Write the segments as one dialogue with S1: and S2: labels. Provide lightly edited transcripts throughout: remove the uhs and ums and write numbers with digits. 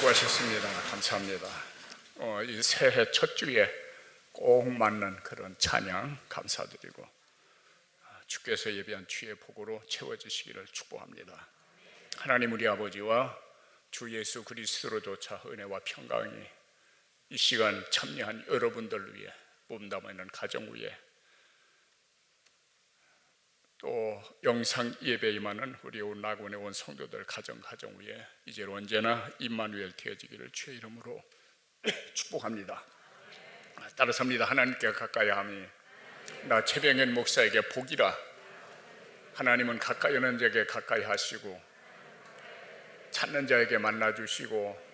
S1: 수고하셨습니다. 감사합니다. 이 새해 첫 주에 꼭 맞는 그런 찬양 감사드리고 주께서 예비한 주의 복으로 채워주시기를 축복합니다. 하나님 우리 아버지와 주 예수 그리스도로조차 은혜와 평강이 이 시간 참여한 여러분들 위해 몸담아 있는 가정 위에 또 영상 예배에 임하는 우리 온 낙원에 온 성도들 가정 위에 이제로 언제나 임마누엘 되어지기를 주의 이름으로 축복합니다. 따라서입니다. 하나님께 가까이 함이 나 최병현 목사에게 복이라. 하나님은 가까이 오는 자에게 가까이 하시고 찾는 자에게 만나주시고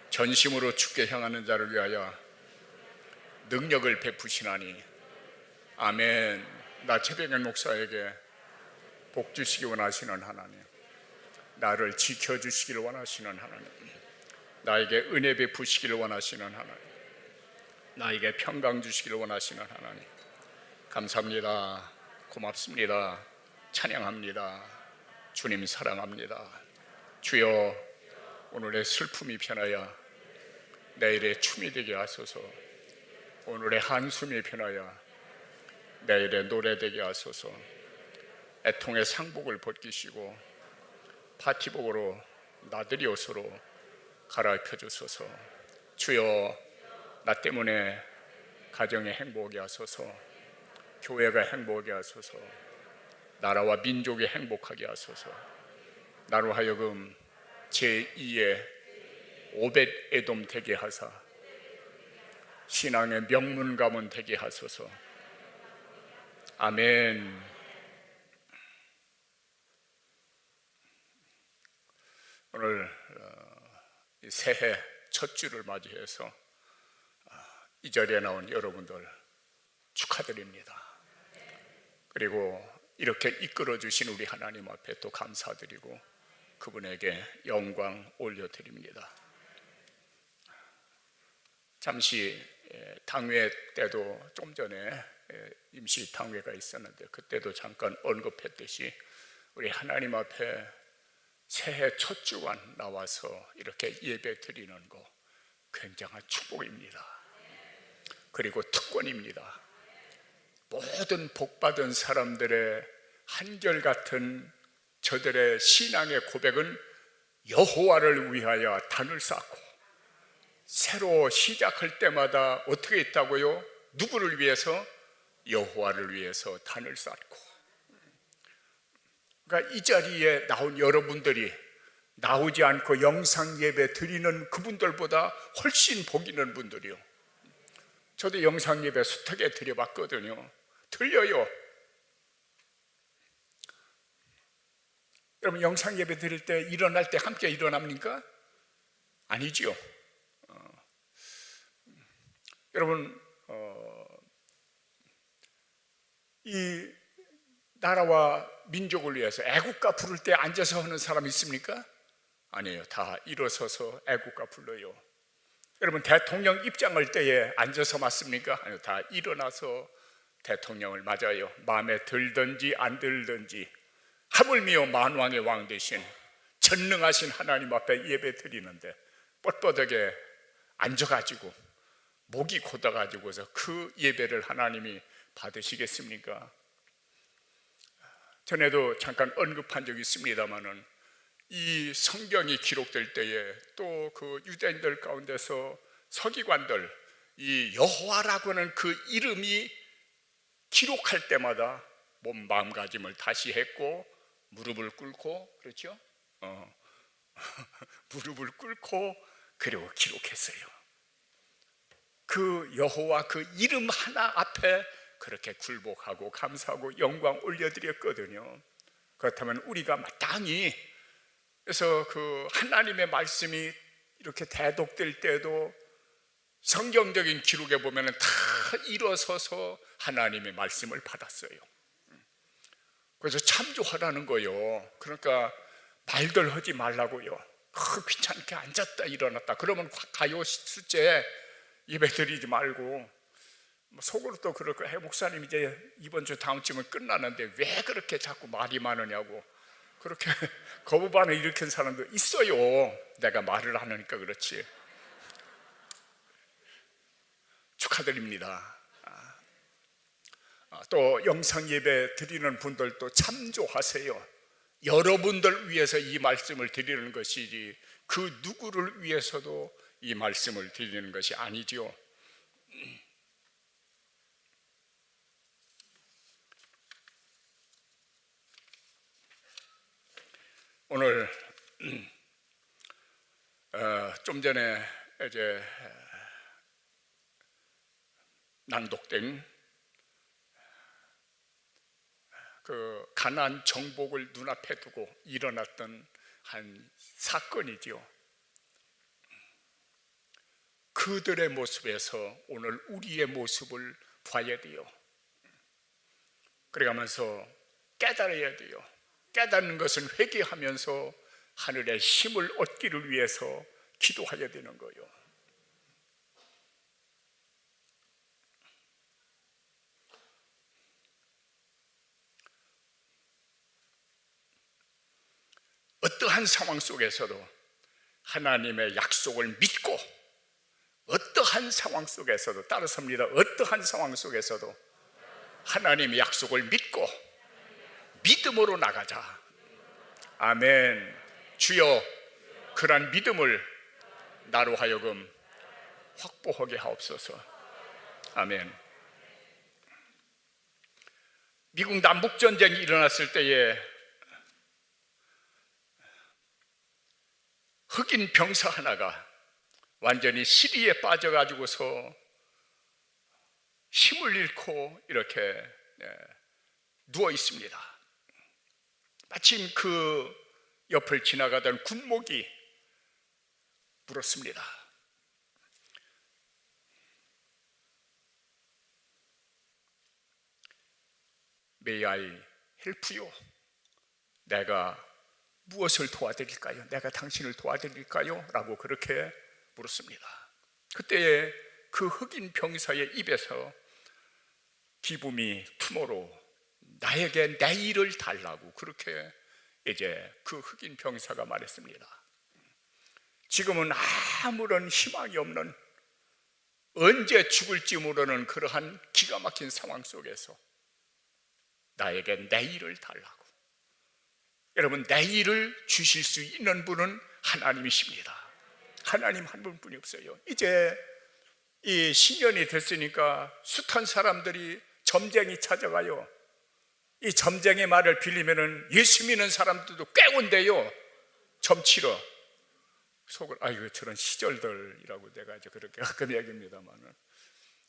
S1: 전심으로 주께 향하는 자를 위하여 능력을 베푸시나니. 아멘. 나 최병현 목사에게 복 주시기 원하시는 하나님, 나를 지켜주시기를 원하시는 하나님, 나에게 은혜 베푸시기를 원하시는 하나님, 나에게 평강 주시기를 원하시는 하나님, 감사합니다. 고맙습니다. 찬양합니다. 주님 사랑합니다. 주여, 오늘의 슬픔이 편하여 내일의 춤이 되게 하소서. 오늘의 한숨이 편하여 내일의 노래되게 하소서. 애통의 상복을 벗기시고 파티복으로 나들이 옷으로 갈아입혀 주소서. 주여, 나 때문에 가정이 행복하게 하소서. 교회가 행복하게 하소서. 나라와 민족이 행복하게 하소서. 나로 하여금 제2의 오벳 에돔 되게 하사 신앙의 명문 가문 되게 하소서. 아멘. 오늘 새해 첫 주를 맞이해서 이 자리에 나온 여러분들 축하드립니다. 그리고 이렇게 이끌어 주신 우리 하나님 앞에 또 감사드리고 그분에게 영광 올려드립니다. 잠시 당회 때도 좀 전에 임시 당회가 있었는데 그때도 잠깐 언급했듯이 우리 하나님 앞에 새해 첫 주간 나와서 이렇게 예배 드리는 거 굉장한 축복입니다. 그리고 특권입니다. 모든 복받은 사람들의 한결같은 저들의 신앙의 고백은 여호와를 위하여 단을 쌓고 새로 시작할 때마다 어떻게 있다고요? 누구를 위해서? 여호와를 위해서 단을 쌓고. 그러니까 이 자리에 나온 여러분들이 나오지 않고 영상 예배 드리는 그분들보다 훨씬 복 있는 분들이요. 저도 영상 예배 숱하게 드려봤거든요. 들려요. 여러분, 영상 예배 드릴 때 일어날 때 함께 일어납니까? 아니지요. 여러분, 이 나라와 민족을 위해서 애국가 부를 때 앉아서 하는 사람 있습니까? 아니에요. 다 일어서서 애국가 불러요. 여러분, 대통령 입장할 때에 앉아서 맞습니까? 아니요. 다 일어나서 대통령을 맞아요. 마음에 들든지 안 들든지. 하물며 만왕의 왕 되신 전능하신 하나님 앞에 예배 드리는데 뻣뻣하게 앉아가지고 목이 곧아가지고서 그 예배를 하나님이 받으시겠습니까? 전에도 잠깐 언급한 적이 있습니다마는 이 성경이 기록될 때에 또 그 유대인들 가운데서 서기관들 이 여호와라고 하는 그 이름이 기록할 때마다 몸 마음가짐을 다시 했고 무릎을 꿇고, 그렇죠? 무릎을 꿇고 그리고 기록했어요. 그 여호와 그 이름 하나 앞에 그렇게 굴복하고 감사하고 영광 올려드렸거든요. 그렇다면 우리가 마땅히, 그래서 그 하나님의 말씀이 이렇게 대독될 때도 성경적인 기록에 보면 다 일어서서 하나님의 말씀을 받았어요. 그래서 참조하라는 거요. 그러니까 말들 하지 말라고요. 귀찮게 앉았다 일어났다 그러면 가요 숫제 예배 드리지 말고, 속으로 또 그럴 거예요. 목사님 이제 이번 주 다음 주면 끝나는데 왜 그렇게 자꾸 말이 많으냐고. 그렇게 거부반을 일으킨 사람도 있어요. 내가 말을 안 하니까 그렇지. 축하드립니다. 또 영상 예배 드리는 분들도 참조하세요. 여러분들 위해서 이 말씀을 드리는 것이지 그 누구를 위해서도 이 말씀을 드리는 것이 아니죠. 오늘 좀 전에 이제 낭독된 그 가나안 정복을 눈앞에 두고 일어났던 한 사건이지요. 그들의 모습에서 오늘 우리의 모습을 봐야 돼요. 그래가면서 깨달아야 돼요. 깨닫는 것은 회개하면서 하늘의 힘을 얻기를 위해서 기도해야 되는 거예요. 어떠한 상황 속에서도 하나님의 약속을 믿고, 어떠한 상황 속에서도, 따라서입니다, 어떠한 상황 속에서도 하나님의 약속을 믿고 믿음으로 나가자. 아멘. 주여, 그러한 믿음을 나로 하여금 확보하게 하옵소서. 아멘. 미국 남북전쟁이 일어났을 때에 흑인 병사 하나가 완전히 시리에 빠져가지고서 힘을 잃고 이렇게 누워 있습니다. 마침 그 옆을 지나가던 군목이 물었습니다. May I help you? 내가 무엇을 도와드릴까요? 내가 당신을 도와드릴까요? 라고 그렇게 물었습니다. 그때에 그 흑인 병사의 입에서 기분이 투모로 나에게 내일을 달라고 그렇게 이제 그 흑인 병사가 말했습니다. 지금은 아무런 희망이 없는, 언제 죽을지 모르는 그러한 기가 막힌 상황 속에서 나에게 내일을 달라고. 여러분, 내일을 주실 수 있는 분은 하나님이십니다. 하나님 한 분뿐이 없어요. 이제 이 신년이 됐으니까 숱한 사람들이 점쟁이 찾아가요. 이 점쟁이 말을 빌리면은 예수 믿는 사람들도 꽤 온대요. 점치러. 속을, 아이고, 저런 시절들이라고 내가 이제 그렇게 가끔 얘기합니다만은,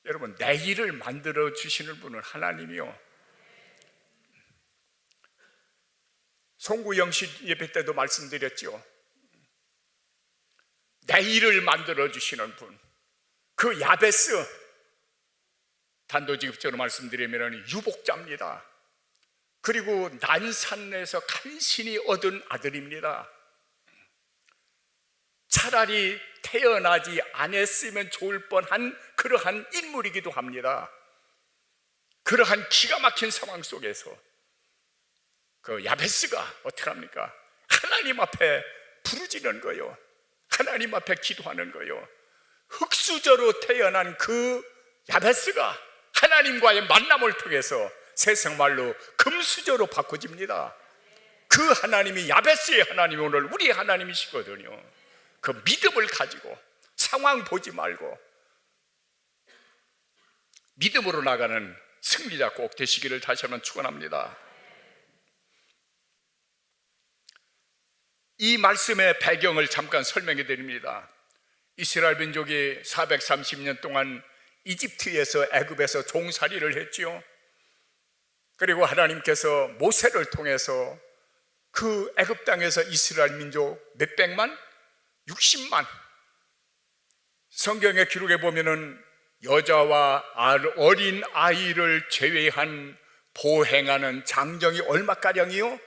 S1: 여러분, 내일을 만들어 주시는 분은 하나님이요. 송구영신 예배 때도 말씀드렸죠. 내일을 만들어 주시는 분, 그 야베스, 단도직입적으로 말씀드리면 유복자입니다. 그리고 난산에서 간신히 얻은 아들입니다. 차라리 태어나지 않았으면 좋을 뻔한 그러한 인물이기도 합니다. 그러한 기가 막힌 상황 속에서 그 야베스가 어떻게 합니까? 하나님 앞에 부르짖는 거요. 하나님 앞에 기도하는 거요. 흙수저로 태어난 그 야베스가 하나님과의 만남을 통해서 세상말로 금수저로 바꿔집니다. 그 하나님이, 야베스의 하나님이 오늘 우리의 하나님이시거든요. 그 믿음을 가지고 상황 보지 말고 믿음으로 나가는 승리자 꼭 되시기를 다시 한번 축원합니다. 이 말씀의 배경을 잠깐 설명해 드립니다. 이스라엘 민족이 430년 동안 이집트에서, 애굽에서 종살이를 했지요. 그리고 하나님께서 모세를 통해서 그 애굽 땅에서 이스라엘 민족 몇 백만? 60만. 성경의 기록에 보면은 여자와 어린 아이를 제외한 보행하는 장정이 얼마가량이요?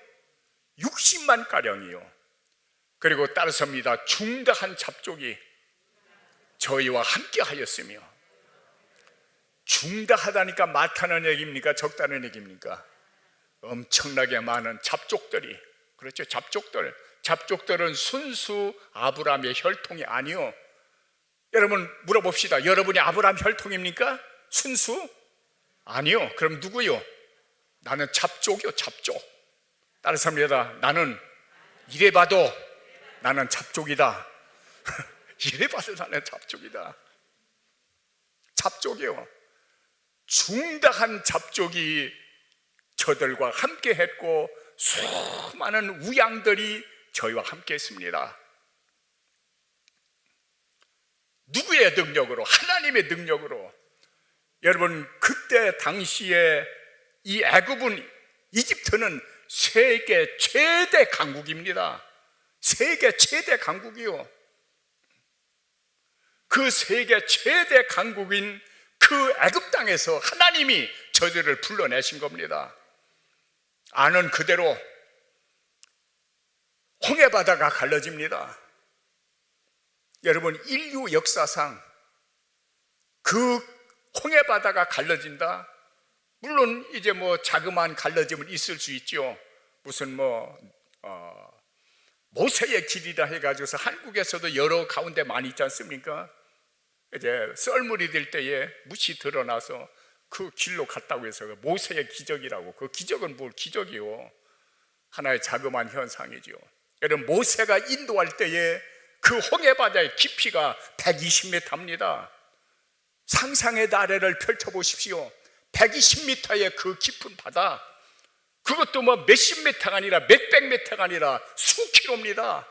S1: 60만 가량이요. 그리고 따라서입니다. 중다한 잡족이 저희와 함께 하였으며. 중다하다니까 많다는 얘기입니까? 적다는 얘기입니까? 엄청나게 많은 잡족들이 그렇죠. 잡족들은 순수 아브라함의 혈통이 아니요. 여러분 물어봅시다. 여러분이 아브라함 혈통입니까? 순수? 아니요. 그럼 누구요? 나는 잡족이요. 잡족. 다른 사람이다. 나는 이래봐도 나는 잡족이다. 이래봐도 나는 잡족이다. 잡족이요. 중다한 잡족이 저들과 함께 했고 수많은 우양들이 저희와 함께 했습니다. 누구의 능력으로? 하나님의 능력으로. 여러분 그때 당시에 이 이집트는 세계 최대 강국입니다. 세계 최대 강국이요. 그 세계 최대 강국인 그 애굽 땅에서 하나님이 저들을 불러내신 겁니다. 아는 그대로 홍해바다가 갈라집니다. 여러분 인류 역사상 그 홍해바다가 갈라진다? 물론 이제 뭐 자그마한 갈라짐은 있을 수 있죠. 무슨 모세의 길이라 해가지고서 한국에서도 여러 가운데 많이 있지 않습니까? 이제 썰물이 될 때에 묻이 드러나서 그 길로 갔다고 해서 모세의 기적이라고. 그 기적은 뭘 기적이요? 하나의 자그마한 현상이죠. 여러분 모세가 인도할 때에 그 홍해바다의 깊이가 120m입니다. 상상의 나래를 펼쳐보십시오. 120m의 그 깊은 바다, 그것도 뭐 몇십 미터가 아니라 몇백 미터가 아니라 수킬로입니다.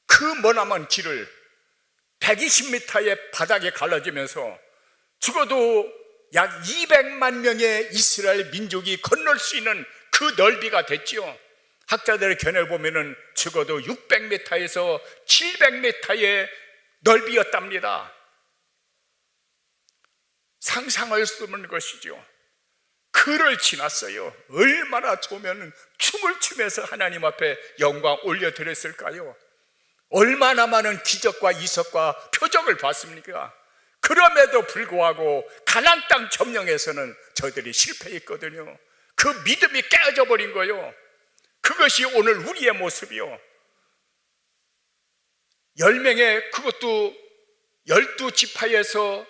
S1: 그 머나먼 길을 120m의 바닥에 갈라지면서 죽어도 약 200만 명의 이스라엘 민족이 건널 수 있는 그 넓이가 됐지요. 학자들의 견해를 보면은 적어도 600m에서 700m의 넓이였답니다. 상상할 수 없는 것이죠. 그를 지났어요. 얼마나 좋으면 춤을 추면서 하나님 앞에 영광 올려드렸을까요? 얼마나 많은 기적과 이석과 표적을 봤습니까? 그럼에도 불구하고 가나안 땅 점령에서는 저들이 실패했거든요. 그 믿음이 깨어져 버린 거예요. 그것이 오늘 우리의 모습이요. 10명의 그것도 12지파에서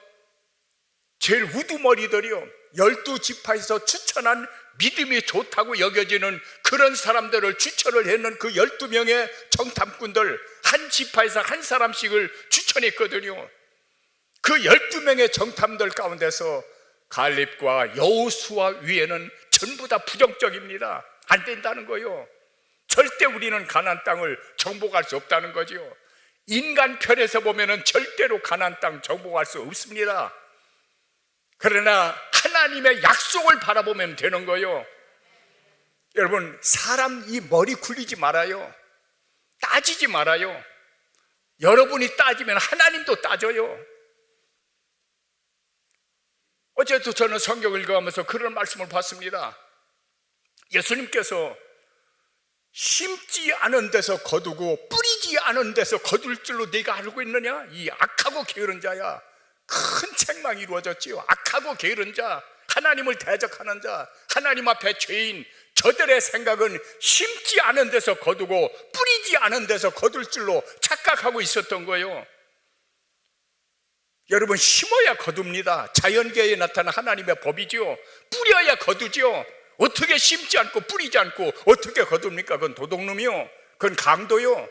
S1: 제일 우두머리들이요, 12지파에서 추천한 믿음이 좋다고 여겨지는 그런 사람들을 추천을 했는 그 12명의 정탐꾼들, 한 지파에서 한 사람씩을 추천했거든요. 그 12명의 정탐들 가운데서 갈렙과 여호수아 위에는 전부 다 부정적입니다. 안 된다는 거요. 절대 우리는 가나안 땅을 정복할 수 없다는 거죠. 인간 편에서 보면은 절대로 가나안 땅 정복할 수 없습니다. 그러나 하나님의 약속을 바라보면 되는 거요. 여러분 사람 이 머리 굴리지 말아요. 따지지 말아요. 여러분이 따지면 하나님도 따져요. 어제도 저는 성경을 읽어가면서 그런 말씀을 봤습니다. 예수님께서 심지 않은 데서 거두고 뿌리지 않은 데서 거둘 줄로 네가 알고 있느냐? 이 악하고 게으른 자야. 큰 책망이 이루어졌지요. 악하고 게으른 자, 하나님을 대적하는 자, 하나님 앞에 죄인, 저들의 생각은 심지 않은 데서 거두고 뿌리지 않은 데서 거둘 줄로 착각하고 있었던 거예요. 여러분 심어야 거둡니다. 자연계에 나타난 하나님의 법이죠. 뿌려야 거두죠. 어떻게 심지 않고 뿌리지 않고 어떻게 거둡니까? 그건 도둑놈이요. 그건 강도요.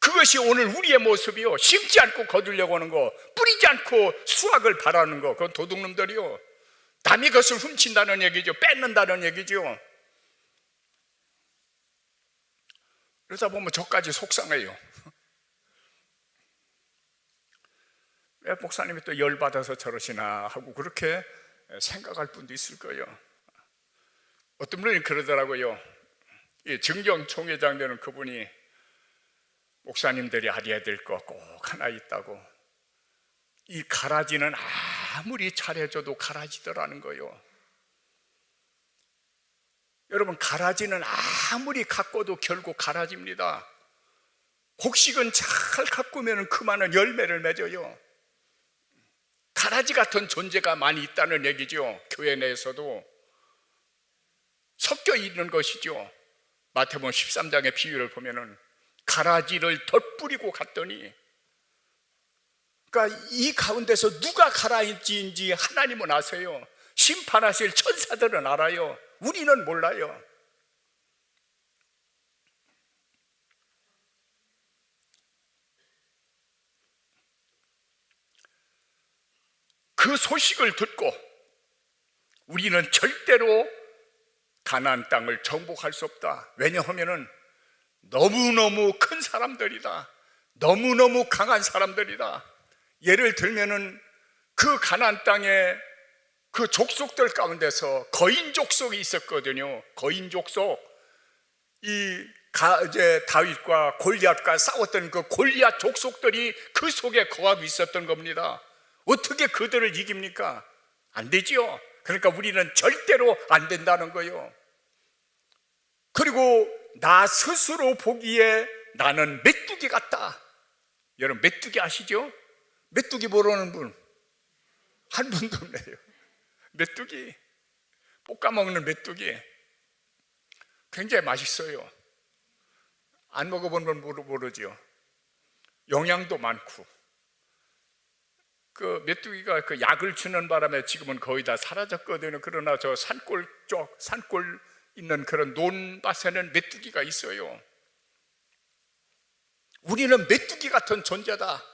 S1: 그것이 오늘 우리의 모습이요. 심지 않고 거두려고 하는 거, 뿌리지 않고 수확을 바라는 거, 그건 도둑놈들이요. 남이 것을 훔친다는 얘기죠. 뺏는다는 얘기죠. 그러다 보면 저까지 속상해요. 왜 목사님이 또 열받아서 저러시나 하고 그렇게 생각할 분도 있을 거예요. 어떤 분이 그러더라고요. 이 증경총회장 되는 그분이 목사님들이 알아야 될 거 꼭 하나 있다고. 이 가라지는 아무리 잘해줘도 가라지더라는 거예요. 여러분 가라지는 아무리 가꿔도 결국 가라집니다. 곡식은 잘 가꾸면 그 많은 열매를 맺어요. 가라지 같은 존재가 많이 있다는 얘기죠. 교회 내에서도. 섞여 있는 것이죠. 마태복음 13장의 비유를 보면은 가라지를 덧뿌리고 갔더니, 그러니까 이 가운데서 누가 가라지인지 하나님은 아세요. 심판하실 천사들은 알아요. 우리는 몰라요. 그 소식을 듣고 우리는 절대로 가나안 땅을 정복할 수 없다. 왜냐하면 너무너무 큰 사람들이다. 너무너무 강한 사람들이다. 예를 들면은 그 가나안 땅에 그 족속들 가운데서 거인 족속이 있었거든요. 거인 족속. 이제 다윗과 골리앗과 싸웠던 그 골리앗 족속들이 그 속에 거하고 있었던 겁니다. 어떻게 그들을 이깁니까? 안 되지요. 그러니까 우리는 절대로 안 된다는 거예요. 그리고 나 스스로 보기에 나는 메뚜기 같다. 여러분 메뚜기 아시죠? 메뚜기 모르는 분 한 분도 없네요. 메뚜기, 볶아 먹는 메뚜기 굉장히 맛있어요. 안 먹어본 분 모르죠. 영양도 많고. 그 메뚜기가 그 약을 주는 바람에 지금은 거의 다 사라졌거든요. 그러나 저 산골 있는 그런 논밭에는 메뚜기가 있어요. 우리는 메뚜기 같은 존재다.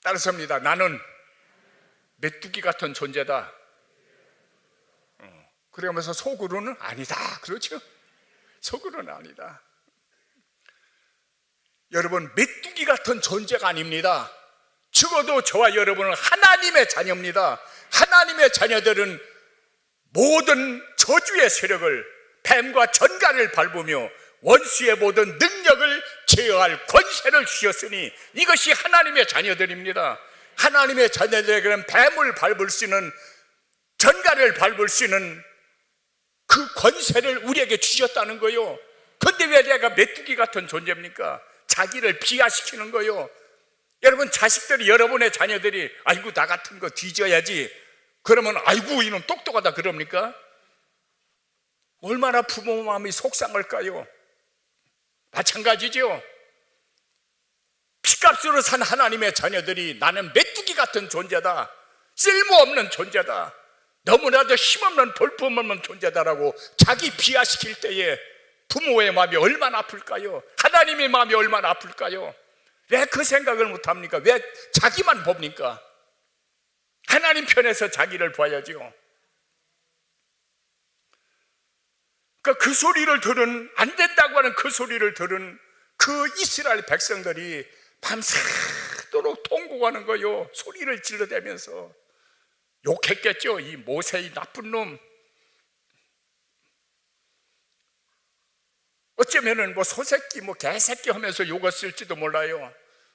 S1: 따라서입니다. 나는 메뚜기 같은 존재다. 그러면서 속으로는 아니다. 그렇죠? 속으로는 아니다. 여러분 메뚜기 같은 존재가 아닙니다. 적어도 저와 여러분은 하나님의 자녀입니다. 하나님의 자녀들은 모든 저주의 세력을 뱀과 전갈을 밟으며 원수의 모든 능력을 제어할 권세를 주셨으니 이것이 하나님의 자녀들입니다. 하나님의 자녀들에게는 뱀을 밟을 수 있는, 전갈을 밟을 수 있는 그 권세를 우리에게 주셨다는 거예요. 그런데 왜 내가 메뚜기 같은 존재입니까? 자기를 비하시키는 거예요. 여러분 자식들이, 여러분의 자녀들이 아이고 나 같은 거 뒤져야지 그러면 아이고 이놈 똑똑하다 그럽니까? 얼마나 부모 마음이 속상할까요? 마찬가지죠. 피값으로 산 하나님의 자녀들이 나는 메뚜기 같은 존재다, 쓸모없는 존재다, 너무나도 힘없는 볼품없는 존재다라고 자기 비하시킬 때에 부모의 마음이 얼마나 아플까요? 하나님의 마음이 얼마나 아플까요? 왜 그 생각을 못합니까? 왜 자기만 봅니까? 하나님 편에서 자기를 봐야죠. 그러니까 그 소리를 들은, 안 된다고 하는 그 소리를 들은 그 이스라엘 백성들이 밤새도록 통곡하는 거요. 소리를 질러대면서 욕했겠죠. 이 모세의 나쁜 놈. 어쩌면은 뭐 소새끼, 뭐 개새끼 하면서 욕했을지도 몰라요.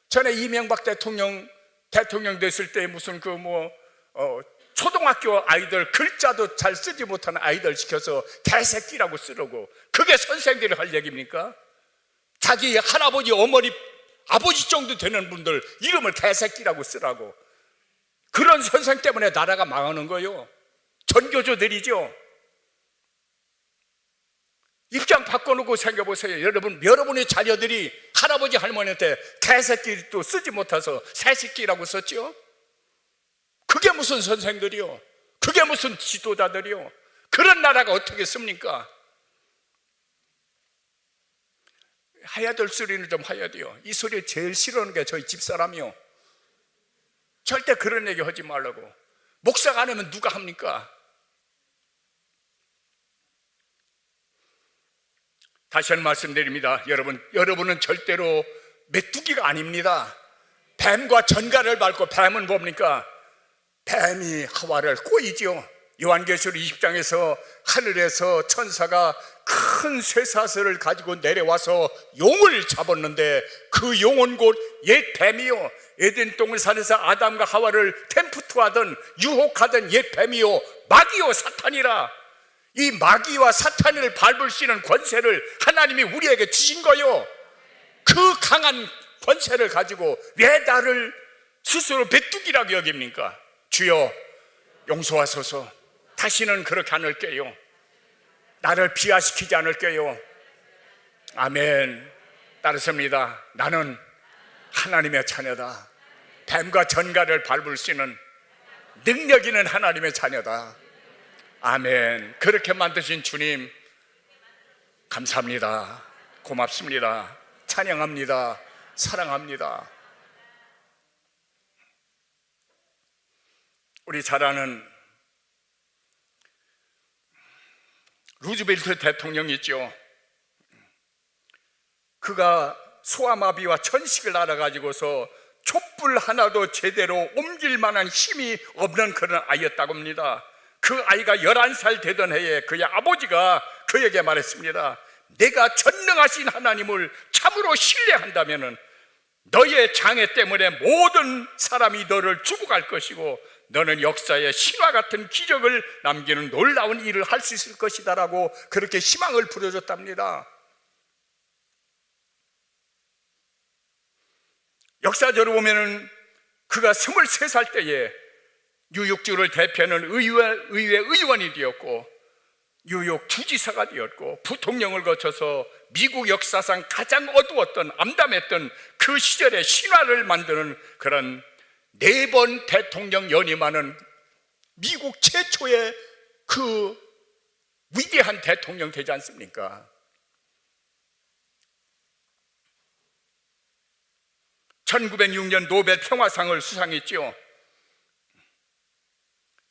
S1: 전에 이명박 대통령 됐을 때 무슨 초등학교 아이들 글자도 잘 쓰지 못하는 아이들 시켜서 개새끼라고 쓰라고. 그게 선생들이 할 얘기입니까? 자기 할아버지, 어머니, 아버지 정도 되는 분들 이름을 개새끼라고 쓰라고. 그런 선생 때문에 나라가 망하는 거예요. 전교조들이죠. 입장 바꿔놓고 생각해보세요. 여러분의 자녀들이 할아버지 할머니한테 개새끼도 쓰지 못해서 새새끼라고 썼죠. 그게 무슨 선생들이요? 그게 무슨 지도자들이요? 그런 나라가 어떻게 씁니까? 해야 될 소리는 좀 해야 돼요. 이 소리 제일 싫어하는 게 저희 집사람이요. 절대 그런 얘기 하지 말라고. 목사가 안 하면 누가 합니까? 다시 한번 말씀드립니다. 여러분은 절대로 메뚜기가 아닙니다. 뱀과 전갈을 밟고, 뱀은 뭡니까? 뱀이 하와를 꼬이죠. 요한계시록 20장에서 하늘에서 천사가 큰 쇠사슬을 가지고 내려와서 용을 잡았는데 그 용은 곧 옛 뱀이요, 에덴 동산에서 아담과 하와를 템프트하던 유혹하던 옛 뱀이요, 마귀요, 사탄이라. 이 마귀와 사탄을 밟을 수 있는 권세를 하나님이 우리에게 주신 거요. 그 강한 권세를 가지고 왜 나를 스스로 메뚜기라고 여깁니까? 주여 용서하소서. 다시는 그렇게 않을게요. 나를 비하시키지 않을게요. 아멘. 따르습니다. 나는 하나님의 자녀다. 뱀과 전갈을 밟을 수 있는 능력 있는 하나님의 자녀다. 아멘. 그렇게 만드신 주님 감사합니다. 고맙습니다. 찬양합니다. 사랑합니다. 우리 잘 아는 루즈벨트 대통령이 있죠. 그가 소아마비와 천식을 알아가지고서 촛불 하나도 제대로 옮길 만한 힘이 없는 그런 아이였다고 합니다. 그 아이가 11살 되던 해에 그의 아버지가 그에게 말했습니다. 내가 전능하신 하나님을 참으로 신뢰한다면 너의 장애 때문에 모든 사람이 너를 죽어갈 것이고 너는 역사에 신화 같은 기적을 남기는 놀라운 일을 할 수 있을 것이다 라고 그렇게 희망을 부려줬답니다. 역사적으로 보면은 그가 23살 때에 뉴욕주를 대표하는 의회 의원이 되었고 뉴욕 주지사가 되었고 부통령을 거쳐서 미국 역사상 가장 어두웠던 암담했던 그 시절의 신화를 만드는 그런 4번 대통령 연임하는 미국 최초의 그 위대한 대통령 되지 않습니까? 1906년 노벨 평화상을 수상했죠.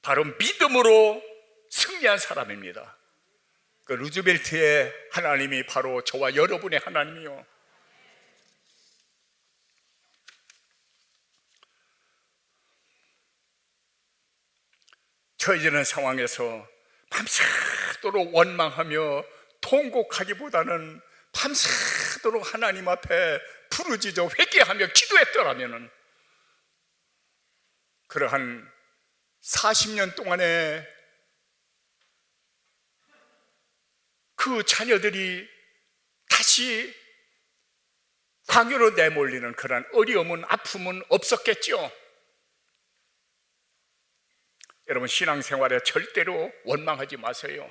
S1: 바로 믿음으로 승리한 사람입니다. 그 루즈벨트의 하나님이 바로 저와 여러분의 하나님이요. 처해지는 상황에서 밤새도록 원망하며 통곡하기보다는 밤새도록 하나님 앞에 부르짖어 회개하며 기도했더라면 그러한 40년 동안에 그 자녀들이 다시 광야로 내몰리는 그런 어려움은 아픔은 없었겠죠. 여러분 신앙생활에 절대로 원망하지 마세요.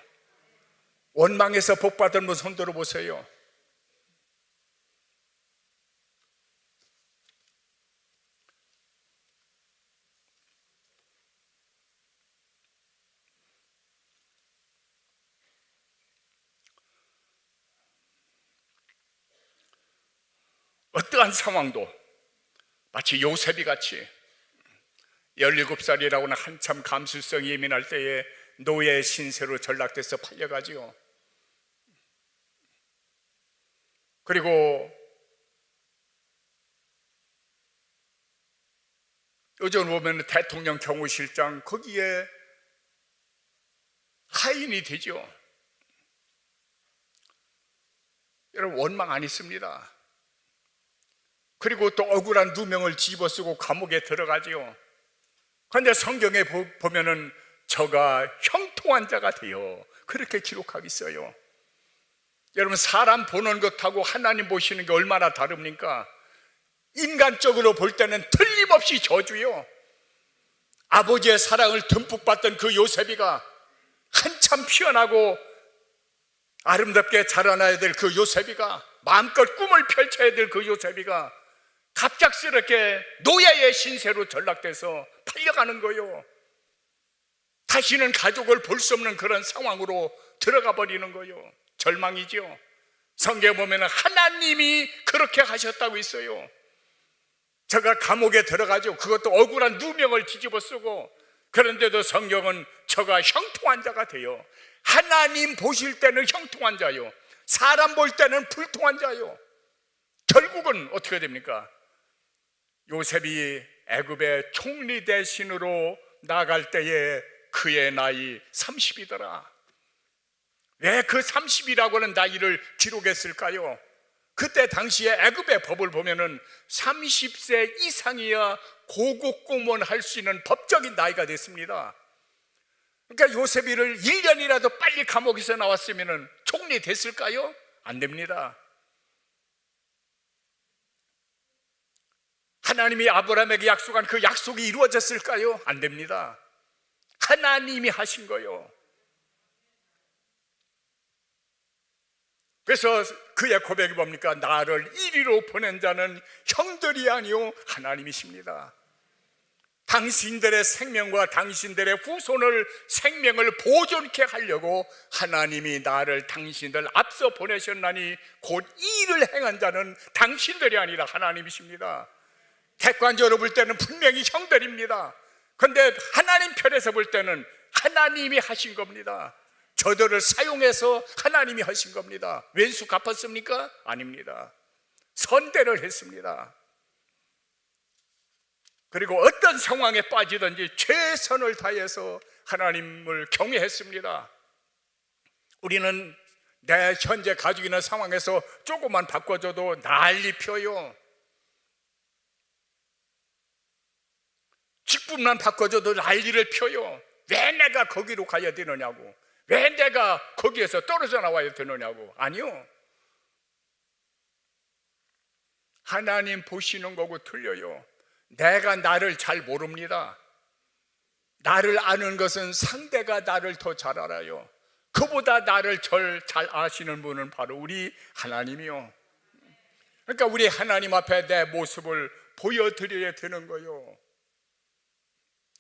S1: 원망해서 복받은 분 손 들어보세요. 어떠한 상황도 마치 요셉이 같이 17살이라고는 한참 감수성이 예민할 때에 노예의 신세로 전락돼서 팔려가지요. 그리고 요즘 보면 대통령 경호실장 거기에 하인이 되죠. 여러분 원망 안 있습니다. 그리고 또 억울한 누명을 집어쓰고 감옥에 들어가지요. 그런데 성경에 보면은 저가 형통한 자가 되어 그렇게 기록하고 있어요. 여러분 사람 보는 것하고 하나님 보시는 게 얼마나 다릅니까? 인간적으로 볼 때는 틀림없이 저주요. 아버지의 사랑을 듬뿍 받던 그 요셉이가 한참 피어나고 아름답게 자라나야 될 그 요셉이가 마음껏 꿈을 펼쳐야 될 그 요셉이가 갑작스럽게 노예의 신세로 전락돼서 팔려가는 거예요. 다시는 가족을 볼 수 없는 그런 상황으로 들어가 버리는 거예요. 절망이죠. 성경에 보면 하나님이 그렇게 하셨다고 있어요. 제가 감옥에 들어가죠. 그것도 억울한 누명을 뒤집어 쓰고, 그런데도 성경은 저가 형통한 자가 돼요. 하나님 보실 때는 형통한 자요, 사람 볼 때는 불통한 자요. 결국은 어떻게 됩니까? 요셉이 애굽의 총리 대신으로 나갈 때에 그의 나이 30이더라. 왜 그 30이라고는 나이를 기록했을까요? 그때 당시에 애굽의 법을 보면은 30세 이상이야 고급 공무원 할 수 있는 법적인 나이가 됐습니다. 그러니까 요셉이를 1년이라도 빨리 감옥에서 나왔으면 총리 됐을까요? 안 됩니다. 하나님이 아브라함에게 약속한 그 약속이 이루어졌을까요? 안 됩니다. 하나님이 하신 거요. 그래서 그의 고백이 뭡니까? 나를 이리로 보낸 자는 형들이 아니요 하나님이십니다. 당신들의 생명과 당신들의 후손을 생명을 보존케 하려고 하나님이 나를 당신들 앞서 보내셨나니 곧 이 일을 행한 자는 당신들이 아니라 하나님이십니다. 객관적으로 볼 때는 분명히 형들입니다. 그런데 하나님 편에서 볼 때는 하나님이 하신 겁니다. 저들을 사용해서 하나님이 하신 겁니다. 왼수 갚았습니까? 아닙니다. 선대를 했습니다. 그리고 어떤 상황에 빠지든지 최선을 다해서 하나님을 경외했습니다. 우리는 내 현재 가지고 있는 상황에서 조금만 바꿔줘도 난리 펴요. 직분만 바꿔줘도 난리를 펴요. 왜 내가 거기로 가야 되느냐고, 왜 내가 거기에서 떨어져 나와야 되느냐고. 아니요, 하나님 보시는 거고 틀려요. 내가 나를 잘 모릅니다. 나를 아는 것은 상대가 나를 더 잘 알아요. 그보다 나를 잘 아시는 분은 바로 우리 하나님이요. 그러니까 우리 하나님 앞에 내 모습을 보여드려야 되는 거요.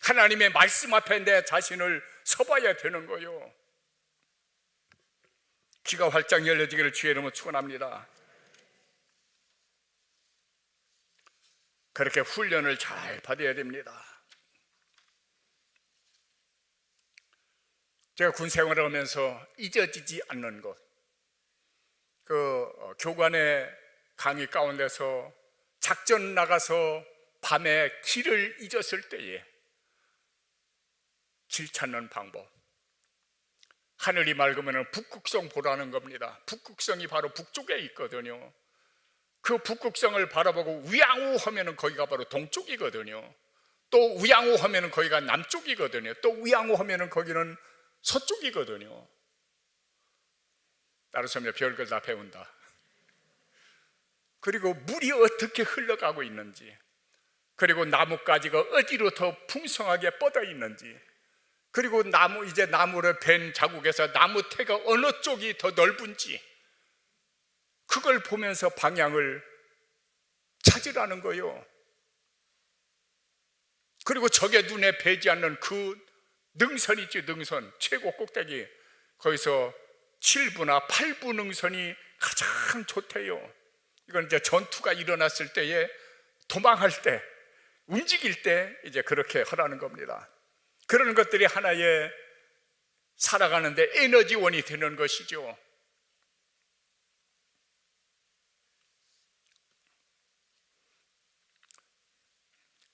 S1: 하나님의 말씀 앞에 내 자신을 서봐야 되는 거요. 귀가 활짝 열려지기를 주의 이름으로 축원합니다. 그렇게 훈련을 잘 받아야 됩니다. 제가 군 생활을 하면서 잊어지지 않는 것, 교관의 강의 가운데서 작전 나가서 밤에 길을 잊었을 때에 길 찾는 방법, 하늘이 맑으면 북극성 보라는 겁니다. 북극성이 바로 북쪽에 있거든요. 그 북극성을 바라보고 우양우 하면은 거기가 바로 동쪽이거든요. 또 우양우 하면은 거기가 남쪽이거든요. 또 우양우 하면은 거기는 서쪽이거든요. 따라서 별걸 다 배운다. 그리고 물이 어떻게 흘러가고 있는지, 그리고 나뭇가지가 어디로 더 풍성하게 뻗어 있는지, 그리고 나무를 벤 자국에서 나무 태가 어느 쪽이 더 넓은지, 그걸 보면서 방향을 찾으라는 거요. 그리고 적의 눈에 뵈지 않는 그 능선 있지, 능선 최고 꼭대기, 거기서 7부나 8부 능선이 가장 좋대요. 이건 이제 전투가 일어났을 때에, 도망할 때, 움직일 때 이제 그렇게 하라는 겁니다. 그런 것들이 하나의 살아가는데 에너지원이 되는 것이죠.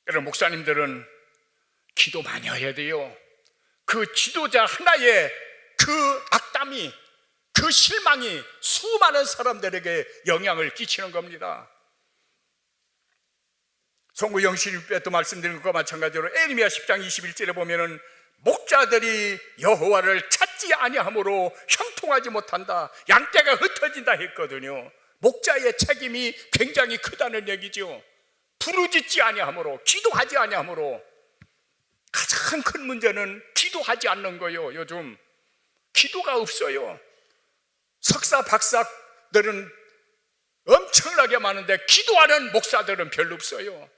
S1: 여러분, 목사님들은 기도 많이 해야 돼요. 그 지도자 하나의 그 악담이, 그 실망이 수많은 사람들에게 영향을 끼치는 겁니다. 송구 영신 때도 말씀드린 것과 마찬가지로 에레미야 10장 21절에 보면은 목자들이 여호와를 찾지 아니하므로 형통하지 못한다, 양떼가 흩어진다 했거든요. 목자의 책임이 굉장히 크다는 얘기죠. 부르짖지 아니하므로, 기도하지 아니하므로. 가장 큰 문제는 기도하지 않는 거예요. 요즘 기도가 없어요. 석사 박사들은 엄청나게 많은데 기도하는 목사들은 별로 없어요.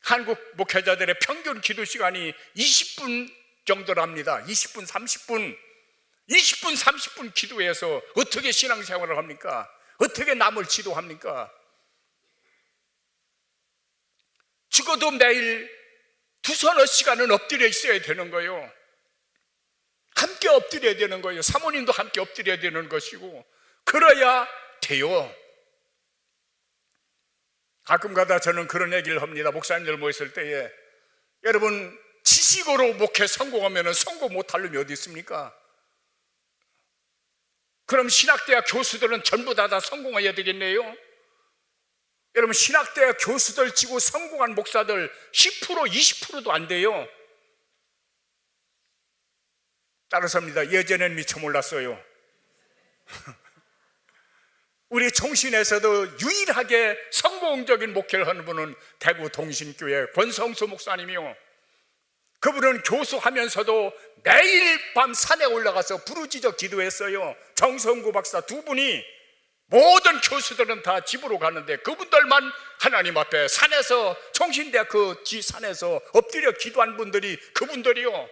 S1: 한국 목회자들의 평균 기도 시간이 20분 정도랍니다. 20분, 30분 30분 기도해서 어떻게 신앙생활을 합니까? 어떻게 남을 지도합니까? 죽어도 매일 두서너 시간은 엎드려 있어야 되는 거예요. 함께 엎드려야 되는 거예요. 사모님도 함께 엎드려야 되는 것이고, 그래야 돼요. 가끔가다 저는 그런 얘기를 합니다. 목사님들 모였을 때에, 여러분, 지식으로 목회 성공하면 성공 못할 놈이 어디 있습니까? 그럼 신학대학 교수들은 전부 다 성공해야 되겠네요? 여러분, 신학대학 교수들 치고 성공한 목사들 10%, 20%도 안 돼요. 따라서입니다. 예전엔 미처 몰랐어요. 우리 종신에서도 유일하게 성공적인 목회를 하는 분은 대구 동신교회 권성수 목사님이요. 그분은 교수하면서도 매일 밤 산에 올라가서 부르짖어 기도했어요. 정성구 박사 두 분이, 모든 교수들은 다 집으로 가는데 그분들만 하나님 앞에 산에서, 정신대학 그 뒤 산에서 엎드려 기도한 분들이, 그분들이요,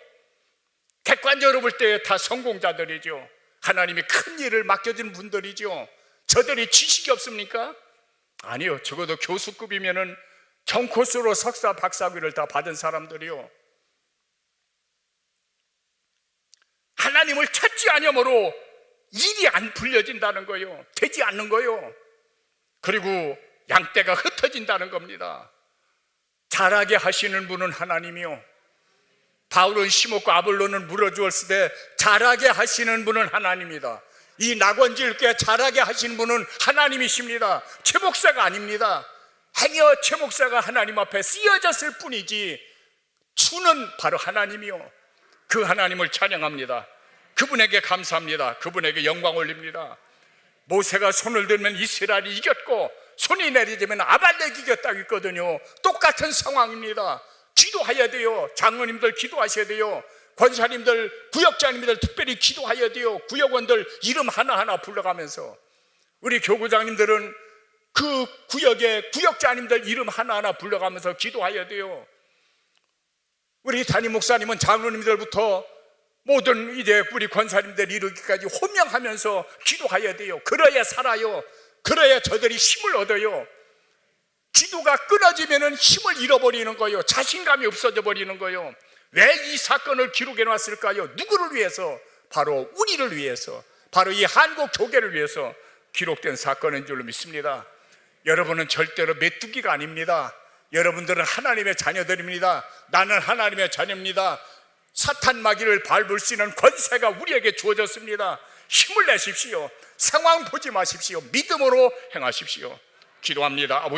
S1: 객관적으로 볼 때 다 성공자들이죠. 하나님이 큰 일을 맡겨준 분들이죠. 저들이 지식이 없습니까? 아니요. 적어도 교수급이면은 정코스로 석사 박사학위를 다 받은 사람들이요, 하나님을 찾지 않으므로 일이 안 풀려진다는 거예요. 되지 않는 거예요. 그리고 양떼가 흩어진다는 겁니다. 자라게 하시는 분은 하나님이요, 바울은 심었고 아볼로는 물어주었을 때 자라게 하시는 분은 하나님이다. 이 낙원지을게 자라게 하시는 분은 하나님이십니다. 최 목사가 아닙니다. 행여 최 목사가 하나님 앞에 쓰여졌을 뿐이지 주는 바로 하나님이요, 그 하나님을 찬양합니다. 그분에게 감사합니다. 그분에게 영광 올립니다. 모세가 손을 들면 이스라엘이 이겼고 손이 내리지면 아말렉이 이겼다고 했거든요. 똑같은 상황입니다. 기도해야 돼요. 장로님들 기도하셔야 돼요. 권사님들, 구역장님들 특별히 기도해야 돼요. 구역원들 이름 하나하나 불러가면서, 우리 교구장님들은 그 구역의 구역장님들 이름 하나하나 불러가면서 기도해야 돼요. 우리 담임 목사님은 장로님들부터 모든 이제 우리 권사님들 이르기까지 호명하면서 기도해야 돼요. 그래야 살아요. 그래야 저들이 힘을 얻어요. 기도가 끊어지면 힘을 잃어버리는 거예요. 자신감이 없어져 버리는 거예요. 왜 이 사건을 기록해 놨을까요? 누구를 위해서? 바로 우리를 위해서, 바로 이 한국 교계를 위해서 기록된 사건인 줄로 믿습니다. 여러분은 절대로 메뚜기가 아닙니다. 여러분들은 하나님의 자녀들입니다. 나는 하나님의 자녀입니다. 사탄 마귀를 밟을 수 있는 권세가 우리에게 주어졌습니다. 힘을 내십시오. 상황 보지 마십시오. 믿음으로 행하십시오. 기도합니다. 아버지